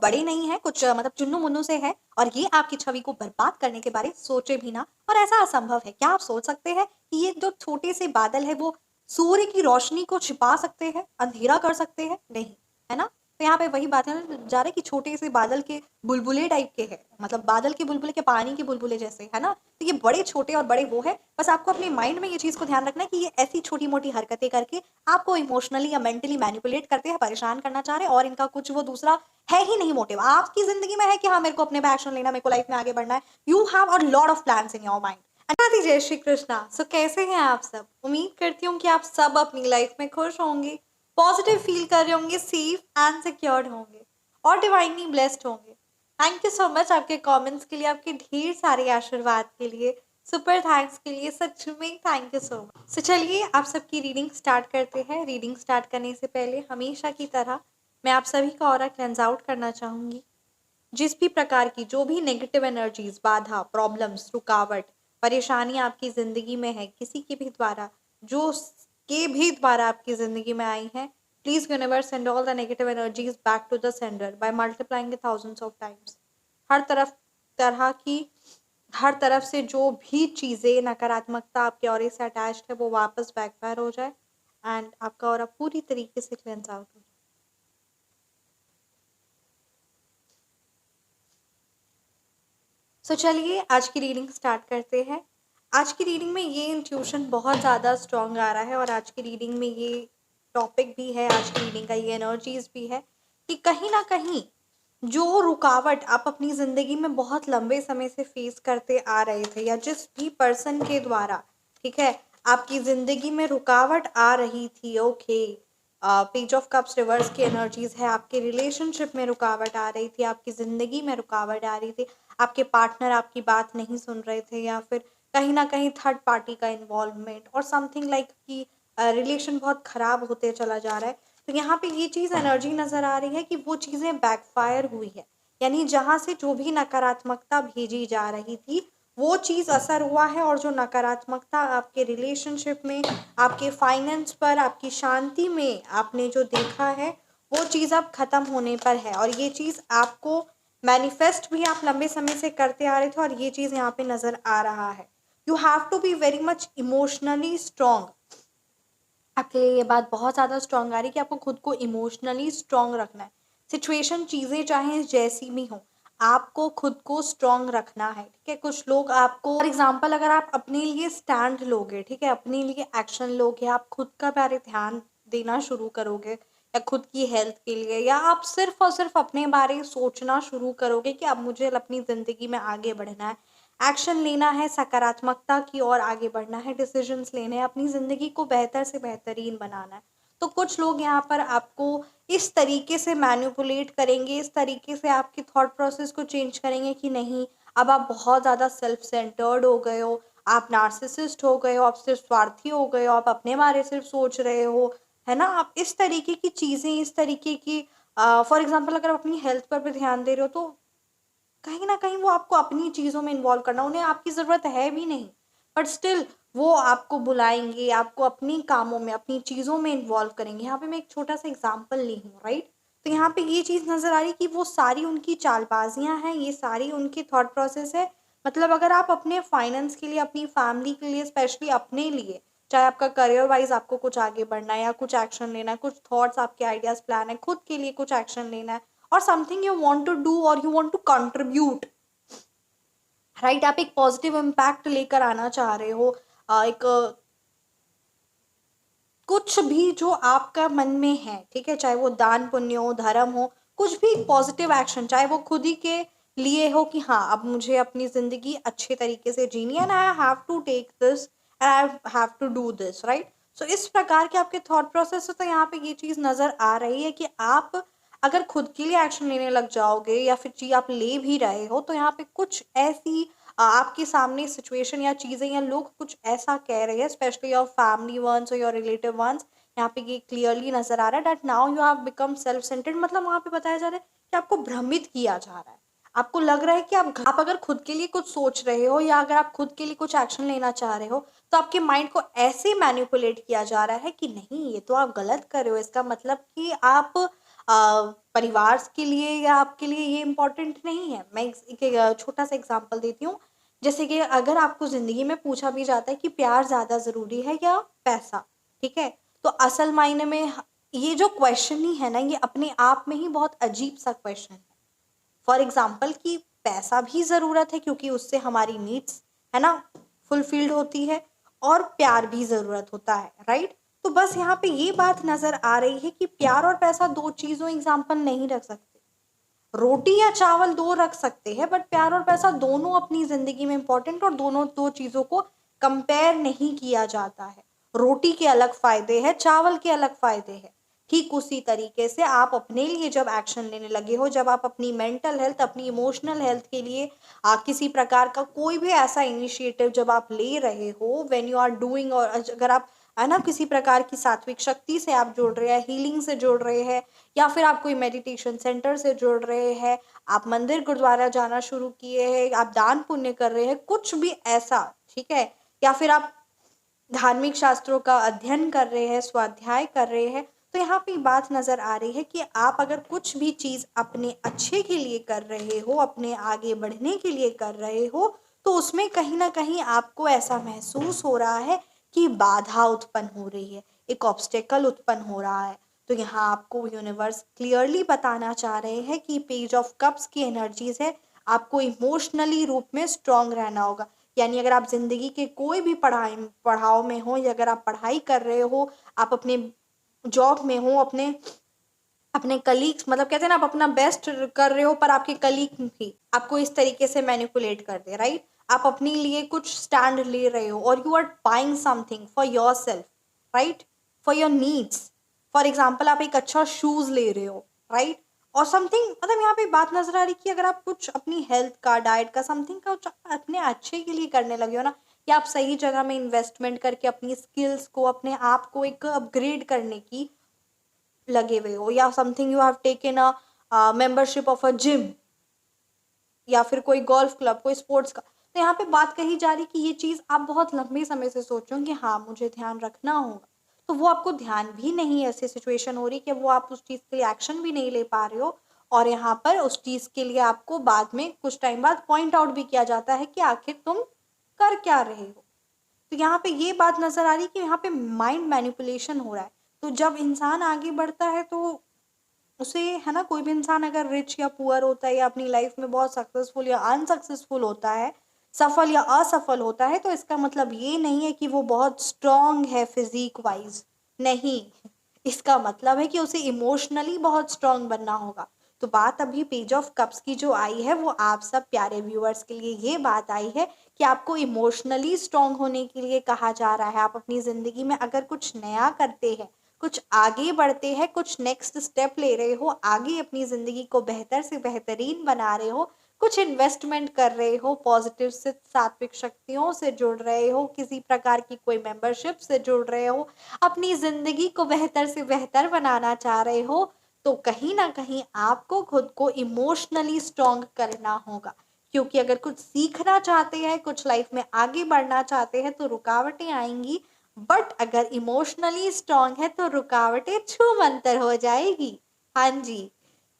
बड़े नहीं हैं, कुछ मतलब चुन्नू मुन्नू से है, और ये आपकी छवि को बर्बाद करने के बारे सोचे भी ना। और ऐसा असंभव है। क्या आप सोच सकते हैं कि ये जो छोटे से बादल है वो सूर्य की रोशनी को छिपा सकते हैं, अंधेरा कर सकते हैं? नहीं, है ना। तो यहाँ पे वही बात है ना, जा रहा है कि छोटे से बादल के बुलबुले टाइप के हैं, मतलब बादल के बुलबुले के पानी के बुलबुले जैसे, है ना। तो ये बड़े छोटे और बड़े वो है। बस आपको अपने माइंड में ये चीज को ध्यान रखना है कि ये ऐसी छोटी मोटी हरकतें करके आपको इमोशनली या मेंटली मैनिपुलेट करते हैं, परेशान करना चाह रहे हैं, और इनका कुछ वो दूसरा है ही नहीं मोटिव। आपकी जिंदगी में है कि हाँ मेरे को अपने पे एक्शन लेना, मेरे को लाइफ में आगे बढ़ना है। You have a lot of plans in your mind. Radhe जय श्री कृष्णा। सो कैसे हैं आप सब? उम्मीद करती हूँ कि आप सब अपनी लाइफ में खुश होंगे, पॉजिटिव फील कर रहे होंगे, सेफ एंड सिक्योर्ड होंगे, और डिवाइनली ब्लेस्ड होंगे। थैंक यू सो मच आपके कमेंट्स के लिए, आपके ढेर सारे आशीर्वाद के लिए, सुपर थैंक्स के लिए, सच में थैंक यू सो मच। सो चलिए आप सबकी रीडिंग स्टार्ट करते हैं। रीडिंग स्टार्ट करने से पहले हमेशा की तरह मैं आप सभी का ऑरा क्लेंस आउट करना चाहूंगी। जिस भी प्रकार की जो भी नेगेटिव एनर्जीज, बाधा, प्रॉब्लम्स, रुकावट, परेशानी आपकी जिंदगी में है, किसी के भी द्वारा, जो के भी द्वारा आपकी जिंदगी में आई है, please universe send all the negative energies back to the sender by multiplying thousands of times. हर तरह की हर तरफ से जो भी चीजें नकारात्मकता आपके ऑरे से अटैच्ड है वो वापस बैकफायर हो जाए, एंड आपका ऑरा पूरी तरीके से क्लेंस आउट हो जाए। सो चलिए आज की रीडिंग स्टार्ट करते हैं। आज की रीडिंग में ये इंट्यूशन बहुत ज़्यादा स्ट्रॉन्ग आ रहा है, और आज की रीडिंग में ये टॉपिक भी है, आज की रीडिंग का ये एनर्जीज भी है कि कहीं ना कहीं जो रुकावट आप अपनी ज़िंदगी में बहुत लंबे समय से फेस करते आ रहे थे, या जिस भी पर्सन के द्वारा, ठीक है, आपकी ज़िंदगी में रुकावट आ रही थी, okay, page of cups reverse की एनर्जीज है, आपके रिलेशनशिप में रुकावट आ रही थी, आपकी ज़िंदगी में रुकावट आ रही थी, आपके पार्टनर आपकी बात नहीं सुन रहे थे, या फिर कहीं ना कहीं थर्ड पार्टी का इन्वॉल्वमेंट और समथिंग लाइक कि रिलेशन बहुत खराब होते चला जा रहा है। तो यहाँ पे ये चीज़ एनर्जी नज़र आ रही है कि वो चीज़ें बैकफायर हुई है, यानी जहाँ से जो भी नकारात्मकता भेजी जा रही थी वो चीज़ असर हुआ है, और जो नकारात्मकता आपके रिलेशनशिप में, आपके फाइनेंस पर, आपकी शांति में आपने जो देखा है वो चीज़ अब खत्म होने पर है, और ये चीज़ आपको मैनिफेस्ट भी आप लंबे समय से करते आ रहे थे, और ये चीज़ यहाँ पे नज़र आ रहा है। You have to be very much emotionally strong. आपके लिए ये बात बहुत ज़्यादा स्ट्रॉन्ग आ रही है कि आपको खुद को इमोशनली स्ट्रॉन्ग रखना है। सिचुएशन, चीज़ें चाहे जैसी भी हों, आपको खुद को स्ट्रॉन्ग रखना है, ठीक है। कुछ लोग आपको, फॉर एग्जाम्पल, अगर आप अपने लिए स्टैंड लोगे, ठीक है, अपने लिए एक्शन लोगे, आप खुद का बारे ध्यान देना शुरू करोगे, या खुद की हेल्थ के लिए, या आप सिर्फ और सिर्फ अपने बारे सोचना शुरू करोगे कि अब मुझे अपनी ज़िंदगी में आगे बढ़ना है, एक्शन लेना है, सकारात्मकता की ओर आगे बढ़ना है, डिसीजंस लेने हैं, अपनी ज़िंदगी को बेहतर से बेहतरीन बनाना है, तो कुछ लोग यहाँ पर आपको इस तरीके से मैनिपुलेट करेंगे, इस तरीके से आपकी थॉट प्रोसेस को चेंज करेंगे कि नहीं, अब आप बहुत ज़्यादा सेल्फ सेंटर्ड हो गए हो, आप नार्सिसिस्ट हो गए हो, आप सिर्फ स्वार्थी हो गए हो, आप अपने बारे सिर्फ सोच रहे हो, है ना। आप इस तरीके की चीज़ें, इस तरीके की, फॉर एग्जाम्पल अगर आप अपनी हेल्थ पर भी ध्यान दे रहे हो, तो कहीं ना कहीं वो आपको अपनी चीज़ों में इन्वॉल्व करना, उन्हें आपकी ज़रूरत है भी नहीं, बट स्टिल वो आपको बुलाएंगे, आपको अपनी कामों में, अपनी चीज़ों में इन्वॉल्व करेंगे। यहाँ पे मैं एक छोटा सा एग्जांपल ली हूँ, राइट। तो यहाँ पे ये चीज़ नज़र आ रही कि वो सारी उनकी चालबाजियाँ हैं, ये सारी उनकी थॉट प्रोसेस है। मतलब अगर आप अपने फाइनेंस के लिए, अपनी फैमिली के लिए, स्पेशली अपने लिए, चाहे आपका करियर वाइज आपको कुछ आगे बढ़ना है, या कुछ एक्शन लेना है, कुछ थॉट्स आपके आइडियाज प्लान है, खुद के लिए कुछ एक्शन लेना है, और something you want to do और you want to contribute, right, आप एक पॉजिटिव इम्पैक्ट लेकर आना चाह रहे हो, एक कुछ भी जो आपका मन में है, ठीक है, चाहे वो दान पुण्य हो, धर्म हो, कुछ भी पॉजिटिव एक्शन, चाहे वो खुद ही के लिए हो कि हाँ अब मुझे अपनी जिंदगी अच्छे तरीके से जीनी है, and I have to take this and I have to do this, right. So इस प्रकार के आपके थॉट प्रोसेस है। तो यहाँ पे ये चीज नजर आ रही है कि आप अगर खुद के लिए एक्शन लेने लग जाओगे, या फिर चीज आप ले भी रहे हो, तो यहाँ पे कुछ ऐसी आपके सामने सिचुएशन या चीजें या लोग कुछ ऐसा कह रहे हैं, स्पेशली योर फैमिली वंस और योर रिलेटिव वंस, यहाँ पे ये क्लियरली नजर आ रहा है that now you have become self centred. मतलब वहां पे बताया जा रहा है कि आपको भ्रमित किया जा रहा है, आपको लग रहा है कि आप अगर खुद के लिए कुछ सोच रहे हो, या अगर आप खुद के लिए कुछ एक्शन लेना चाह रहे हो, तो आपके माइंड को ऐसे मैनिपुलेट किया जा रहा है कि नहीं, ये तो आप गलत कर रहे हो, इसका मतलब कि आप परिवार के लिए या आपके लिए ये इम्पोर्टेंट नहीं है। मैं एक छोटा सा एग्जांपल देती हूँ। जैसे कि अगर आपको ज़िंदगी में पूछा भी जाता है कि प्यार ज़्यादा ज़रूरी है या पैसा, ठीक है? तो असल मायने में ये जो क्वेश्चन ही है ना, ये अपने आप में ही बहुत अजीब सा क्वेश्चन है। फॉर एग्जाम्पल कि पैसा भी ज़रूरत है क्योंकि उससे हमारी नीड्स, है ना, फुलफिल्ड होती है, और प्यार भी ज़रूरत होता है, राइट? तो बस यहाँ पे ये बात नज़र आ रही है कि प्यार और पैसा दो चीज़ों एग्जाम्पल नहीं रख सकते। रोटी या चावल दो रख सकते हैं, बट प्यार और पैसा दोनों अपनी ज़िंदगी में इम्पोर्टेंट, और दोनों दो चीज़ों को कंपेयर नहीं किया जाता है। रोटी के अलग फ़ायदे हैं, चावल के अलग फ़ायदे हैं। ठीक उसी तरीके से आप अपने लिए जब एक्शन लेने लगे हो, जब आप अपनी मेंटल हेल्थ, अपनी इमोशनल हेल्थ के लिए किसी प्रकार का कोई भी ऐसा इनिशिएटिव जब आप ले रहे हो, व्हेन यू आर डूइंग, और अगर आप, है ना, किसी प्रकार की सात्विक शक्ति से आप जुड़ रहे हैं, हीलिंग से जुड़ रहे हैं, या फिर आप कोई मेडिटेशन सेंटर से जुड़ रहे हैं, आप मंदिर गुरुद्वारा जाना शुरू किए हैं, आप दान पुण्य कर रहे हैं, कुछ भी ऐसा, ठीक है, या फिर आप धार्मिक शास्त्रों का अध्ययन कर रहे हैं, स्वाध्याय कर रहे हैं, तो यहाँ पे बात नजर आ रही है कि आप अगर कुछ भी चीज अपने अच्छे के लिए कर रहे हो, अपने आगे बढ़ने के लिए कर रहे हो, तो उसमें कहीं ना कहीं आपको ऐसा महसूस हो रहा है कि बाधा उत्पन्न हो रही है, एक ऑब्स्टेकल उत्पन्न हो रहा है। तो यहाँ आपको यूनिवर्स क्लियरली बताना चाह रहे हैं कि पेज ऑफ कप्स की एनर्जीज है, आपको इमोशनली रूप में स्ट्रांग रहना होगा। यानी अगर आप जिंदगी के कोई भी पढ़ाव में हो, या अगर आप पढ़ाई कर रहे हो, आप अपने जॉब में हो, अपने अपने कलीग्स, मतलब कहते हैं ना, आप अपना बेस्ट कर रहे हो, पर आपके कलीग भी आपको इस तरीके से मैनिपुलेट कर दे, राइट? आप अपने लिए कुछ स्टैंड ले रहे हो, और you are buying something for your self, right, for your needs. For example आप एक अच्छा शूज ले रहे हो, राइट, और समथिंग, मतलब यहाँ पे बात नजर आ रही कि अगर आप कुछ अपनी हेल्थ का, डाइट का, समथिंग का अपने अच्छे के लिए करने लगे हो ना, या आप सही जगह में इन्वेस्टमेंट करके अपनी स्किल्स को, अपने आप को एक अपग्रेड करने की लगे हुए हो, या something you have taken a membership of a gym, या फिर कोई गोल्फ क्लब, कोई स्पोर्ट्स का, तो यहाँ पे बात कही जा रही कि ये चीज़ आप बहुत लंबे समय से सोच रहे हो कि हाँ मुझे ध्यान रखना होगा, तो वो आपको ध्यान भी नहीं, ऐसी सिचुएशन हो रही कि वो आप उस चीज़ के लिए एक्शन भी नहीं ले पा रहे हो, और यहाँ पर उस चीज़ के लिए आपको बाद में कुछ टाइम बाद पॉइंट आउट भी किया जाता है कि आखिर तुम कर क्या रहे हो। तो यहाँ पे ये बात नजर आ रही कि यहाँ पे माइंड मैनिपुलेशन हो रहा है। तो जब इंसान आगे बढ़ता है, तो उसे, है ना, कोई भी इंसान अगर रिच या पुअर होता है, या अपनी लाइफ में बहुत सक्सेसफुल या अनसक्सेसफुल होता है, सफल या असफल होता है, तो इसका मतलब ये नहीं है कि वो बहुत स्ट्रांग है फिजिक वाइज, नहीं। इसका मतलब है कि उसे इमोशनली बहुत स्ट्रांग बनना होगा। तो बात अभी पेज ऑफ कप्स की जो आई है, वो आप सब प्यारे व्यूअर्स के लिए ये बात आई है कि आपको इमोशनली स्ट्रांग होने के लिए कहा जा रहा है। आप अपनी जिंदगी में अगर कुछ नया करते हैं, कुछ आगे बढ़ते हैं, कुछ नेक्स्ट स्टेप ले रहे हो, आगे अपनी ज़िंदगी को बेहतर से बेहतरीन बना रहे हो, कुछ इन्वेस्टमेंट कर रहे हो, पॉजिटिव से सात्विक शक्तियों से जुड़ रहे हो, किसी प्रकार की कोई मेंबरशिप से जुड़ रहे हो, अपनी ज़िंदगी को बेहतर से बेहतर बनाना चाह रहे हो, तो कहीं ना कहीं आपको खुद को इमोशनली स्ट्रांग करना होगा। क्योंकि अगर कुछ सीखना चाहते हैं, कुछ लाइफ में आगे बढ़ना चाहते हैं, तो रुकावटें आएंगी, बट अगर इमोशनली स्ट्रांग है तो रुकावटें छू मंतर हो जाएगी। हाँ जी।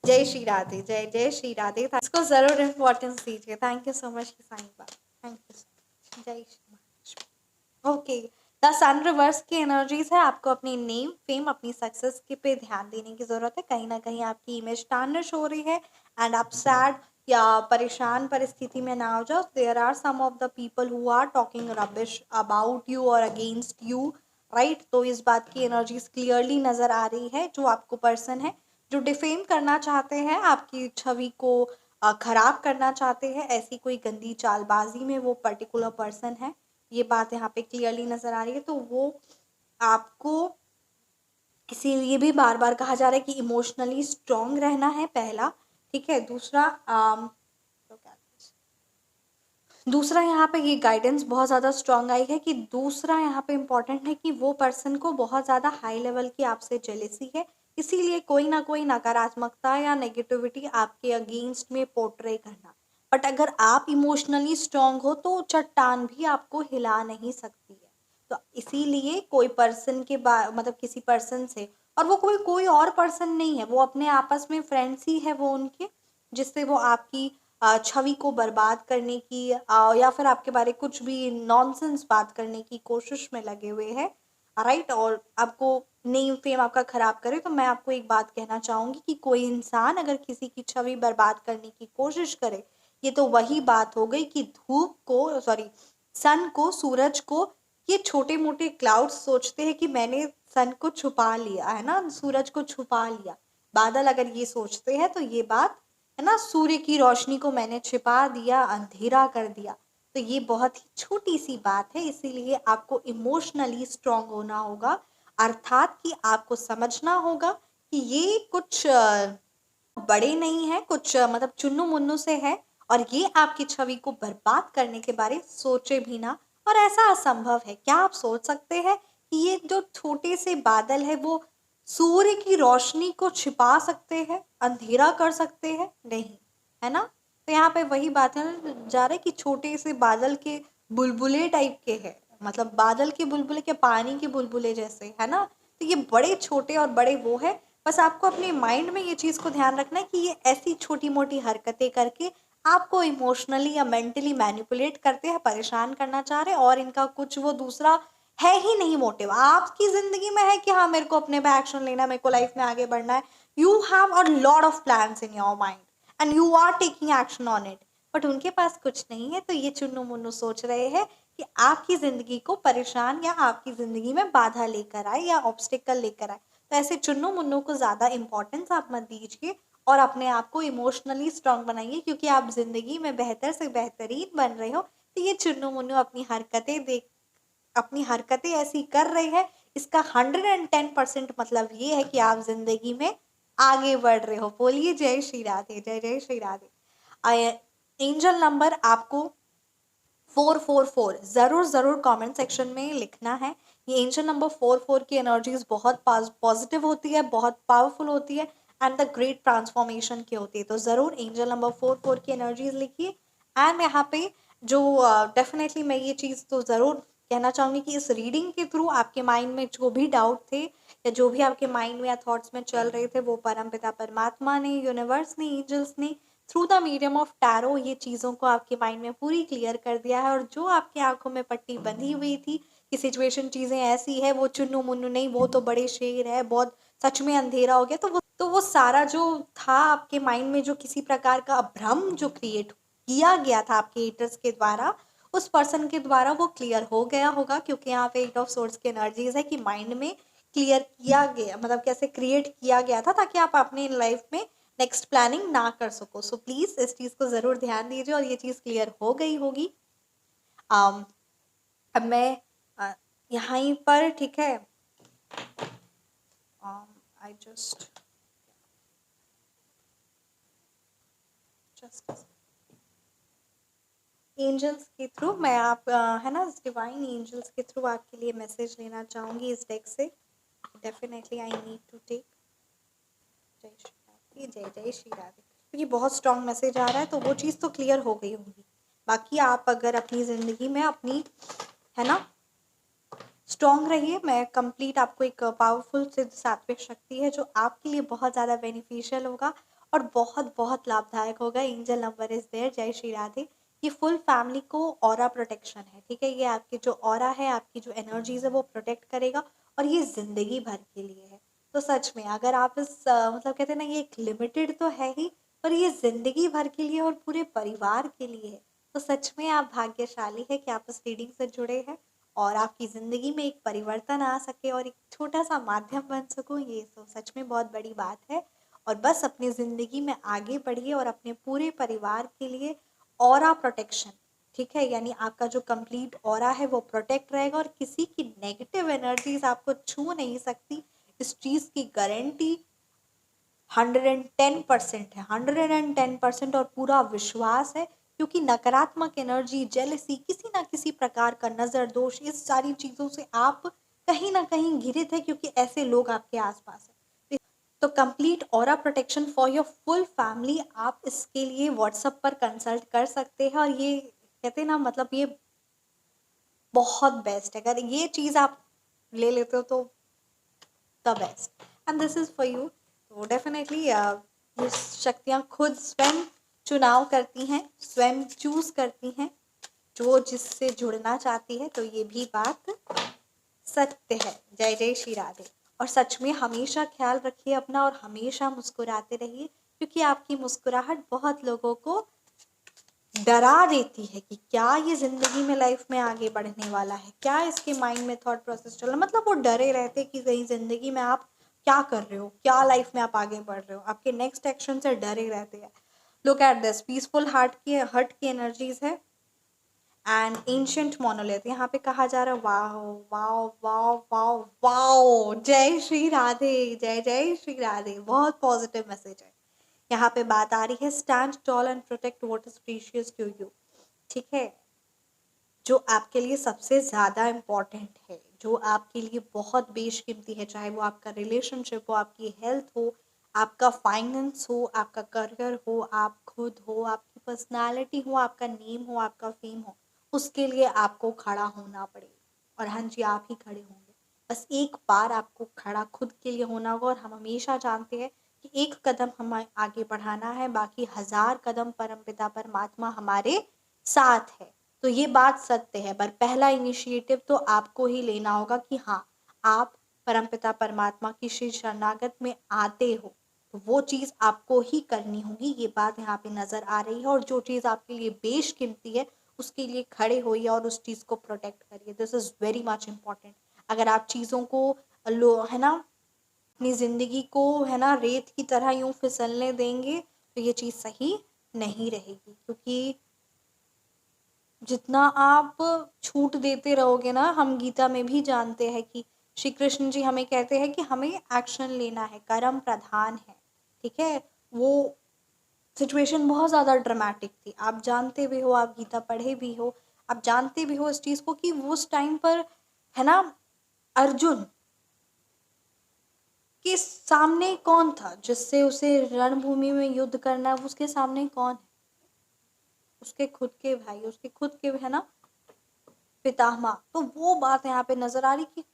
जय श्री राधे, जय जय श्री राधे। इसको जरूर इम्पोर्टेंस दीजिए। Thank you so much Sai Baba, thank you so much. जय Shri Maharaj. Okay, the sun reverse की एनर्जीज है। आपको अपनी नेम, फेम, अपनी सक्सेस के पे ध्यान देने की जरूरत है। कहीं ना कहीं आपकी इमेज टार्निश हो रही है, एंड आप सैड या परेशान परिस्थिति में ना हो जाओ। There are some of the people who are talking rubbish about you और अगेंस्ट यू, राइट। तो इस बात की एनर्जीज क्लियरली नजर आ रही है। जो आपको पर्सन है, जो डिफेम करना चाहते हैं, आपकी छवि को खराब करना चाहते हैं, ऐसी कोई गंदी चालबाजी में वो पर्टिकुलर पर्सन है, ये बात यहाँ पे क्लियरली नजर आ रही है। तो वो आपको इसीलिए भी बार बार कहा जा रहा है कि इमोशनली स्ट्रांग रहना है, पहला, ठीक है। दूसरा तो क्या, दूसरा यहाँ पे ये गाइडेंस बहुत ज़्यादा स्ट्रांग आई है कि दूसरा यहाँ पे इम्पोर्टेंट है कि वो पर्सन को बहुत ज़्यादा हाई लेवल की आपसे जेलेसी है, इसीलिए कोई ना कोई नकारात्मकता या नेगेटिविटी आपके अगेंस्ट में पोर्ट्रे करना। बट अगर आप इमोशनली स्ट्रांग हो तो चट्टान भी आपको हिला नहीं सकती है। तो इसीलिए कोई पर्सन के मतलब किसी पर्सन से, और वो कोई कोई और पर्सन नहीं है, वो अपने आपस में फ्रेंड्स ही है वो उनके, जिससे वो आपकी छवि को बर्बाद करने की या फिर आपके बारे कुछ भी नॉनसेंस बात करने की कोशिश में लगे हुए हैं, राइट। और आपको नेम फेम आपका खराब करे। तो मैं आपको एक बात कहना चाहूंगी कि कोई इंसान अगर किसी की छवि बर्बाद करने की कोशिश करे, ये तो वही बात हो गई कि धूप को, सॉरी, सन को, सूरज को, ये छोटे मोटे क्लाउड्स सोचते हैं कि मैंने सन को छुपा लिया है ना, सूरज को छुपा लिया। बादल अगर ये सोचते हैं तो ये बात है ना, सूर्य की रोशनी को मैंने छिपा दिया, अंधेरा कर दिया। तो ये बहुत ही छोटी सी बात है, इसीलिए आपको इमोशनली स्ट्रांग होना होगा, अर्थात कि आपको समझना होगा कि ये कुछ बड़े नहीं है, कुछ मतलब चुन्नू मुन्नू से है, और ये आपकी छवि को बर्बाद करने के बारे सोचे भी ना। और ऐसा असंभव है, क्या आप सोच सकते हैं कि ये जो छोटे से बादल है वो सूर्य की रोशनी को छिपा सकते हैं, अंधेरा कर सकते हैं? नहीं, है ना। तो यहाँ पे वही बात है जा रहा है कि छोटे से बादल के बुलबुले टाइप के है, मतलब बादल के बुलबुले के पानी के बुलबुले जैसे, है ना। तो ये बड़े छोटे और बड़े वो है। बस आपको अपने माइंड में ये चीज़ को ध्यान रखना है कि ये ऐसी छोटी मोटी हरकतें करके आपको इमोशनली या मेंटली मैनिपुलेट करते हैं, परेशान करना चाह रहे हैं, और इनका कुछ वो दूसरा है ही नहीं मोटिव। आपकी जिंदगी में है कि हाँ मेरे को अपने पे एक्शन लेना है, मेरे को लाइफ में आगे बढ़ना है, you have a lot of plans in your mind and you are taking action on it, but उनके पास कुछ नहीं है। तो ये चुन्नू मुन्नू सोच रहे हैं कि आपकी जिंदगी को परेशान या आपकी जिंदगी में बाधा लेकर आए या ऑब्स्टिकल लेकर आए। तो ऐसे चुन्नू मुन्नू को ज़्यादा इंपॉर्टेंस आप मत दीजिए, और अपने आप को इमोशनली स्ट्रांग बनाइए, क्योंकि आप जिंदगी में बेहतर से बेहतरीन बन रहे हो। तो ये चुन्नू मुन्नू अपनी हरकतें ऐसी कर रहे हैं, इसका 110% मतलब ये है कि आप जिंदगी में आगे बढ़ रहे हो। बोलिए जय श्री राधे, जय जय श्री राधे। एंजल नंबर आपको 444 जरूर जरूर कमेंट सेक्शन में लिखना है। ये एंजल नंबर 44 की एनर्जीज बहुत पॉजिटिव होती है, बहुत पावरफुल होती है, एंड द ग्रेट ट्रांसफॉर्मेशन की होती है। तो जरूर एंजल नंबर 44 की एनर्जीज लिखिए। एंड यहाँ पे जो डेफिनेटली मैं ये चीज़ तो ज़रूर कहना चाहूँगी कि इस रीडिंग के थ्रू आपके माइंड में जो भी डाउट थे या जो भी आपके माइंड में या थॉट्स में चल रहे थे, वो परमपिता परमात्मा ने, यूनिवर्स ने, एंजल्स ने through the medium of tarot ये चीज़ों को आपके माइंड में पूरी क्लियर कर दिया है। और जो आपकी आंखों में पट्टी बंधी हुई थी कि सिचुएशन चीज़ें ऐसी है, वो चुन्नू मुन्नू नहीं, वो तो बड़े शेर है, बहुत सच में अंधेरा हो गया, तो वो सारा जो था आपके माइंड में, जो किसी प्रकार का भ्रम जो क्रिएट किया गया था आपके एटर्स के द्वारा, उस पर्सन के द्वारा वो क्लियर हो गया होगा। क्योंकि यहाँ पे एट ऑफ सोर्स की एनर्जीज है कि माइंड में क्लियर किया गया, मतलब कैसे क्रिएट किया गया था ताकि आप अपनी लाइफ में नेक्स्ट प्लानिंग ना कर सको। सो प्लीज इस चीज को जरूर ध्यान दीजिए, और ये चीज क्लियर हो गई होगी। अब मैं यहाँ पर, ठीक है, आई जस्ट एंजल्स के थ्रू मैं है ना, डिवाइन एंजल्स के थ्रू आपके लिए मैसेज लेना चाहूंगी इस डेक से। Definitely I need to take. जय श्री राधे, जय जय श्री राधे। क्योंकि बहुत स्ट्रॉन्ग मैसेज आ रहा है, तो वो चीज़ तो क्लियर हो गई होगी। बाकी आप अगर अपनी ज़िंदगी में अपनी, है ना, स्ट्रॉन्ग रहिए। मैं कंप्लीट आपको एक पावरफुल से सात्विक शक्ति है जो आपके लिए बहुत ज़्यादा बेनिफिशियल होगा और बहुत बहुत लाभदायक होगा। Angel number is there. जय श्री राधे। ये फुल फैमिली को ऑरा प्रोटेक्शन है, ठीक है। ये आपकी जो ऑरा है, आपकी जो एनर्जीज है, वो प्रोटेक्ट करेगा, और ये जिंदगी भर के लिए है। तो सच में अगर आप इस मतलब कहते हैं ना, ये एक लिमिटेड तो है ही, पर ये जिंदगी भर के लिए और पूरे परिवार के लिए है। तो सच में आप भाग्यशाली है कि आप इस रीडिंग से जुड़े हैं, और आपकी ज़िंदगी में एक परिवर्तन आ सके और एक छोटा सा माध्यम बन सकूं, ये तो सच में बहुत बड़ी बात है। और बस अपनी ज़िंदगी में आगे बढ़िए और अपने पूरे परिवार के लिए ऑरा प्रोटेक्शन, ठीक है, यानी आपका जो कंप्लीट ऑरा है वो प्रोटेक्ट रहेगा, और किसी की नेगेटिव एनर्जीज आपको छू नहीं सकती। इस चीज़ की गारंटी 110% है, 110%, और पूरा विश्वास है। क्योंकि नकारात्मक एनर्जी, जेलसी, किसी ना किसी प्रकार का नजर दोष, इस सारी चीजों से आप कहीं ना कहीं घिरित है, क्योंकि ऐसे लोग आपके आसपास है। तो complete aura protection for your full family आप इसके लिए व्हाट्सएप पर कंसल्ट कर सकते हैं। और ये कहते हैं ना, मतलब ये बहुत बेस्ट है। अगर ये चीज आप ले लेते हो तो the best. And this is for you. तो डेफिनेटली ये शक्तियाँ खुद स्वयं चुनाव करती हैं, स्वयं चूज करती हैं जो जिससे जुड़ना चाहती है। तो ये भी बात सत्य है। जय जय श्री राधे। और सच में हमेशा ख्याल रखिए अपना और हमेशा मुस्कुराते रहिए, क्योंकि आपकी मुस्कुराहट बहुत लोगों को डरा देती है कि क्या ये जिंदगी में लाइफ में आगे बढ़ने वाला है, क्या इसके माइंड में थॉट प्रोसेस चल रहा है। मतलब वो डरे रहते कि कहीं जिंदगी में आप क्या कर रहे हो, क्या लाइफ में आप आगे बढ़ रहे हो, आपके नेक्स्ट एक्शन से डरे रहते हैं। Look at this peaceful heart की एनर्जीज है एंड एंशियंट मोनोलिथ। यहाँ पे कहा जा रहा है wow wow wow wow wow, जय श्री राधे, जय जय श्री राधे। बहुत पॉजिटिव मैसेज है। यहाँ पे बात आ रही है stand tall and protect what is precious to you. ठीक है, जो आपके लिए सबसे ज्यादा इम्पोर्टेंट है, जो आपके लिए बहुत बेशकीमती है, चाहे वो आपका रिलेशनशिप हो, आपकी हेल्थ हो, आपका फाइनेंस हो, आपका करियर हो, आप खुद हो, आपकी पर्सनालिटी हो, आपका नेम हो, आपका फेम हो, उसके लिए आपको खड़ा होना पड़ेगा। और हाँ जी, आप ही खड़े होंगे। बस एक बार आपको खड़ा खुद के लिए होना होगा। और हम हमेशा जानते हैं कि एक कदम हमें आगे बढ़ाना है, बाकी 1000 कदम परमपिता परमात्मा हमारे साथ है। तो ये बात सत्य है, पर पहला इनिशिएटिव तो आपको ही लेना होगा कि हाँ, आप परमपिता परमात्मा की श्री शरणागत में आते हो, तो वो चीज आपको ही करनी होगी। ये बात यहाँ पे नजर आ रही है। और जो चीज आपके लिए बेशकीमती है, उसके लिए खड़े होइए और उस चीज को प्रोटेक्ट करिए। This is very much important. अगर आप चीजों को लो है ना, अपनी जिंदगी को है ना रेत की तरह यूं फिसलने देंगे, तो ये चीज सही नहीं रहेगी। क्योंकि जितना आप छूट देते रहोगे ना, हम गीता में भी जानते हैं कि श्री कृष्ण जी हमें कहते हैं कि हमें एक्शन लेना है, कर्म प्रधान है। ठीक है, वो सिचुएशन बहुत ज़्यादा ड्रामेटिक थी, आप जानते भी हो, आप गीता पढ़े भी हो, आप जानते भी हो इस चीज़ को कि उस टाइम पर है ना, अर्जुन के सामने कौन था जिससे उसे रणभूमि में युद्ध करना है, उसके सामने कौन है? उसके खुद के भाई, उसके खुद के है ना पितामह। तो वो बात यहाँ पे नजर आ रही कि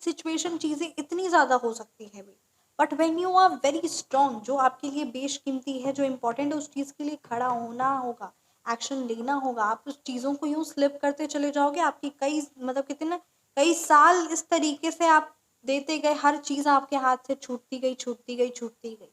सिचुएशन चीजें इतनी ज्यादा हो सकती है भी, but when you are very strong, जो आपके लिए बेशकीमती है, जो इम्पोर्टेंट है, उस चीज के लिए खड़ा होना होगा, एक्शन लेना होगा। आप उस चीजों को यूं स्लिप करते चले जाओगे, आपकी कई मतलब कितने कई साल इस तरीके से आप देते गए, हर चीज आपके हाथ से छूटती गई छूटती गई छूटती गई।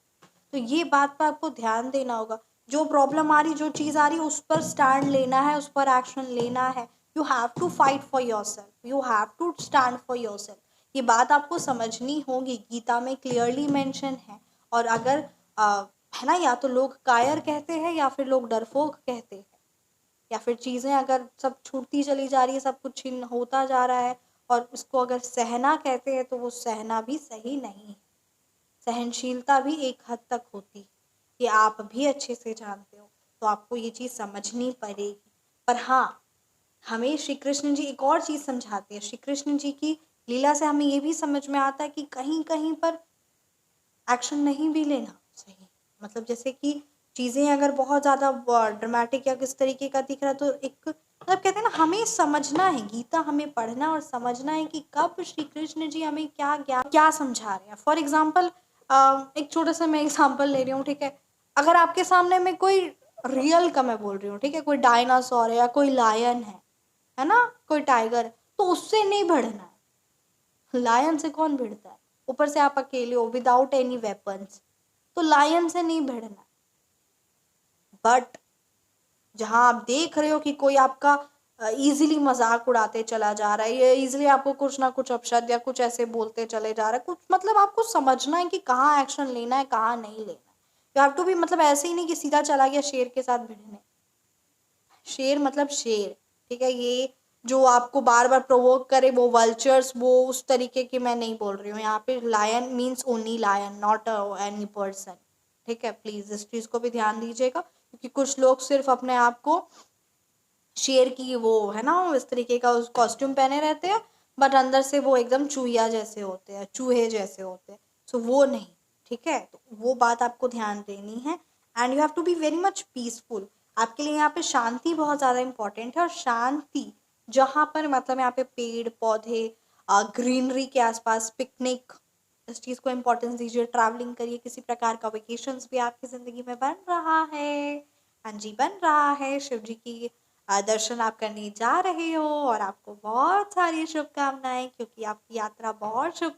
तो ये बात पर आपको ध्यान देना होगा। जो प्रॉब्लम आ रही, जो चीज आ रही, उस पर स्टैंड लेना है, उस पर एक्शन लेना है। You have to fight for your self, you have to stand for your self. ये बात आपको समझनी होगी, गीता में क्लियरली मेंशन है। और अगर है ना, या तो लोग कायर कहते हैं या फिर लोग डरपोक कहते हैं, या फिर चीजें अगर सब छूटती चली जा रही है, सब कुछ छिन्न होता जा रहा है, और उसको अगर सहना कहते हैं, तो वो सहना भी सही नहीं है। सहनशीलता भी एक हद तक होती है, ये आप भी अच्छे से जानते हो। तो आपको ये चीज समझनी पड़ेगी। पर हाँ, हमें श्री कृष्ण जी एक और चीज समझाते हैं। श्री कृष्ण जी की लीला से हमें ये भी समझ में आता है कि कहीं कहीं पर एक्शन नहीं भी लेना सही। मतलब जैसे कि चीजें अगर बहुत ज्यादा ड्रामेटिक या किस तरीके का दिख रहा है, तो एक मतलब कहते हैं ना, हमें समझना है, गीता हमें पढ़ना और समझना है कि कब श्री कृष्ण जी हमें क्या ज्ञान क्या समझा रहे हैं। फॉर एग्जाम्पल, एक छोटा सा मैं एग्जाम्पल ले रही हूँ। ठीक है, अगर आपके सामने में कोई रियल का मैं बोल रही हूँ, ठीक है, कोई डायनासोर है या कोई लायन है ना, कोई टाइगर, तो उससे नहीं भिड़ना है। लायन से कौन भिड़ता है? ऊपर से आप अकेले हो, विदाउट एनी वेपन्स, तो लायन से नहीं भिड़ना। बट जहां आप देख रहे हो कि कोई आपका इजीली मजाक उड़ाते चला जा रहा है, या इजीली आपको कुछ ना कुछ अपशब्द या कुछ ऐसे बोलते चले जा रहा है, कुछ मतलब आपको समझना है कि कहाँ एक्शन लेना है, कहाँ नहीं लेना है। यू हैव टू भी, मतलब ऐसे ही नहीं कि सीधा चला गया शेर के साथ भिड़ने। शेर मतलब शेर, ठीक है। ये जो आपको बार बार प्रोवोक करे, वो वल्चर्स, वो उस तरीके की मैं नहीं बोल रही हूँ यहाँ पे। Lion means only lion, not any person. ठीक है, प्लीज इस चीज को भी ध्यान दीजिएगा, क्योंकि कुछ लोग सिर्फ अपने आप को शेर की वो है ना इस तरीके का उस कॉस्ट्यूम पहने रहते हैं, बट अंदर से वो एकदम चूहिया जैसे होते हैं, चूहे जैसे होते हैं। सो वो नहीं। ठीक है, तो वो बात आपको ध्यान देनी है। And you have to be very much peaceful. आपके लिए यहाँ पे शांति बहुत ज़्यादा इंपॉर्टेंट है। और शांति जहाँ पर मतलब यहाँ पे पेड़ पौधे, ग्रीनरी के आसपास पिकनिक, इस चीज़ को इम्पोर्टेंस दीजिए, ट्रैवलिंग करिए, किसी प्रकार का वेकेशंस भी आपकी ज़िंदगी में बन रहा है। हाँ जी, बन रहा है। शिव जी की दर्शन आप करने जा रहे हो और आपको बहुत सारी शुभकामनाएं, क्योंकि आपकी यात्रा बहुत शुभ,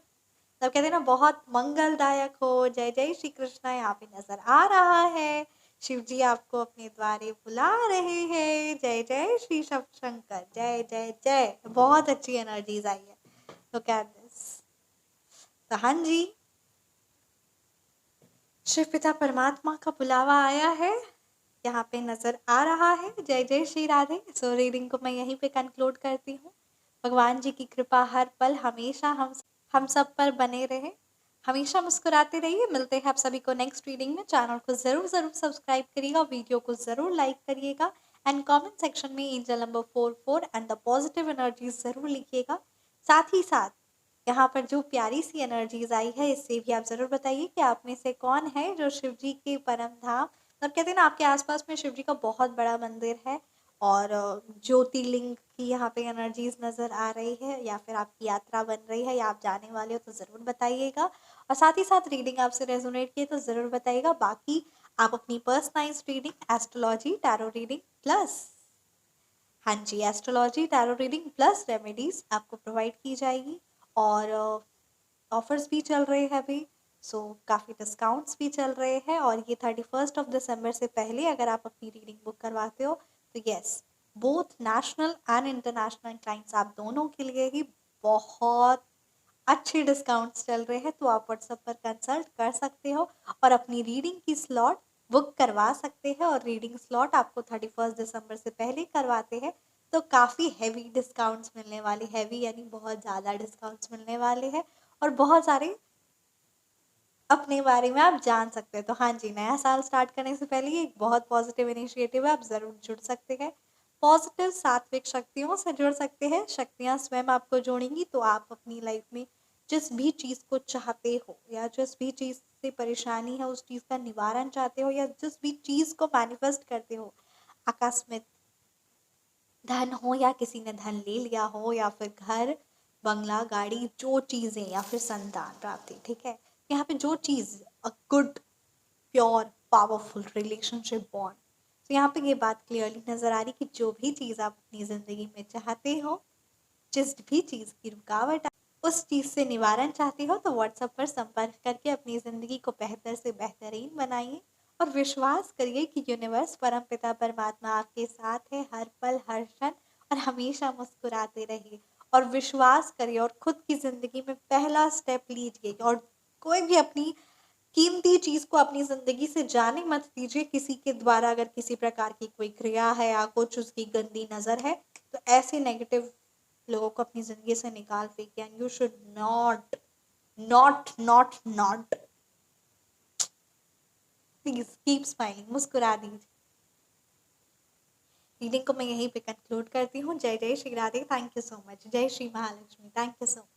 तब कहते हैं ना, बहुत मंगलदायक हो। जय जय श्री कृष्णा यहाँ पे नजर आ रहा है। शिव जी आपको अपने द्वारे बुला रहे हैं। जय जय श्री शव शंकर, जय जय जय। बहुत अच्छी एनर्जीज आई है। तो क्या दिस, तो हाँ जी, शिव पिता परमात्मा का बुलावा आया है, यहाँ पे नजर आ रहा है। जय जय श्री राधे। सो रीडिंग को मैं यहीं पे कंक्लूड करती हूँ। भगवान जी की कृपा हर पल हमेशा हम सब पर बने रहे। हमेशा मुस्कुराते रहिए। मिलते हैं आप सभी को नेक्स्ट रीडिंग में। चैनल को जरूर जरूर सब्सक्राइब करिएगा, वीडियो को जरूर लाइक करिएगा एंड कमेंट सेक्शन में angel number 44 and the positive energies जरूर लिखिएगा। साथ ही साथ यहाँ पर जो प्यारी सी एनर्जीज आई है, इससे भी आप जरूर बताइए कि आप में से कौन है जो शिव जी के परम धाम, मतलब कहते हैं ना, आपके आसपास में शिव जी का बहुत बड़ा मंदिर है और ज्योतिर्लिंग की यहाँ पे एनर्जीज नजर आ रही है, या फिर आपकी यात्रा बन रही है या आप जाने वाले हो, तो जरूर बताइएगा। और साथ ही साथ रीडिंग आपसे रेजोनेट किए तो जरूर बताइएगा। बाकी आप अपनी personalised reading, astrology, tarot reading plus, हाँ जी, astrology, tarot reading plus remedies आपको प्रोवाइड की जाएगी। और ऑफर्स भी चल रहे हैं अभी, सो काफ़ी डिस्काउंट्स भी चल रहे हैं। और ये 31 दिसंबर से पहले अगर आप अपनी रीडिंग बुक करवाते हो तो yes, both national and international clients, आप दोनों के लिए ही बहुत अच्छे डिस्काउंट्स चल रहे हैं। तो आप व्हाट्सएप पर कंसल्ट कर सकते हो और अपनी रीडिंग की स्लॉट बुक करवा सकते हैं। और रीडिंग स्लॉट आपको 31 दिसंबर से पहले करवाते हैं तो काफ़ी हैवी डिस्काउंट्स मिलने वाले, हैवी यानी बहुत ज़्यादा डिस्काउंट्स मिलने वाले हैं और बहुत सारे अपने बारे में आप जान सकते हैं। तो हाँ जी, नया साल स्टार्ट करने से पहले ये एक बहुत पॉजिटिव इनिशिएटिव है, आप ज़रूर जुड़ सकते हैं। पॉजिटिव सात्विक शक्तियों से जुड़ सकते हैं। शक्तियाँ स्वयं आपको जोड़ेंगी तो आप अपनी लाइफ में जिस भी चीज़ को चाहते हो या जिस भी चीज़ से परेशानी है, उस चीज़ का निवारण चाहते हो, या जिस भी चीज़ को मैनिफेस्ट करते हो, आकस्मिक धन हो या किसी ने धन ले लिया हो, या फिर घर, बंगला, गाड़ी, जो चीज़ें, या फिर संतान प्राप्ति, ठीक है, यहाँ पे जो चीज़, a good, pure, powerful relationship bond, तो यहाँ पे ये बात क्लियरली नजर आ रही कि जो भी चीज़ आप अपनी ज़िंदगी में चाहते हो, जिस भी चीज़ की रुकावट उस चीज़ से निवारण चाहते हो, तो व्हाट्सएप पर संपर्क करके अपनी ज़िंदगी को बेहतर से बेहतरीन बनाइए। और विश्वास करिए कि यूनिवर्स, परमपिता परमात्मा आपके साथ है हर पल हर क्षण, और हमेशा मुस्कुराते रहिए। और विश्वास करिए और खुद की ज़िंदगी में पहला स्टेप लीजिए। और कोई भी अपनी कीमती चीज़ को अपनी ज़िंदगी से जाने मत दीजिए किसी के द्वारा। अगर किसी प्रकार की कोई क्रिया है या कुछ उसकी गंदी नज़र है, तो ऐसे नेगेटिव लोगों को अपनी ज़िंदगी से निकाल फेंकिए। And you should not not not not, please keep smiling, मुस्कुरा दीजिए। रीडिंग को मैं यहीं पे कंक्लूड करती हूँ। जय जय Shri Radhe. Thank you so much. जय Shri Mahalakshmi. Thank you so much.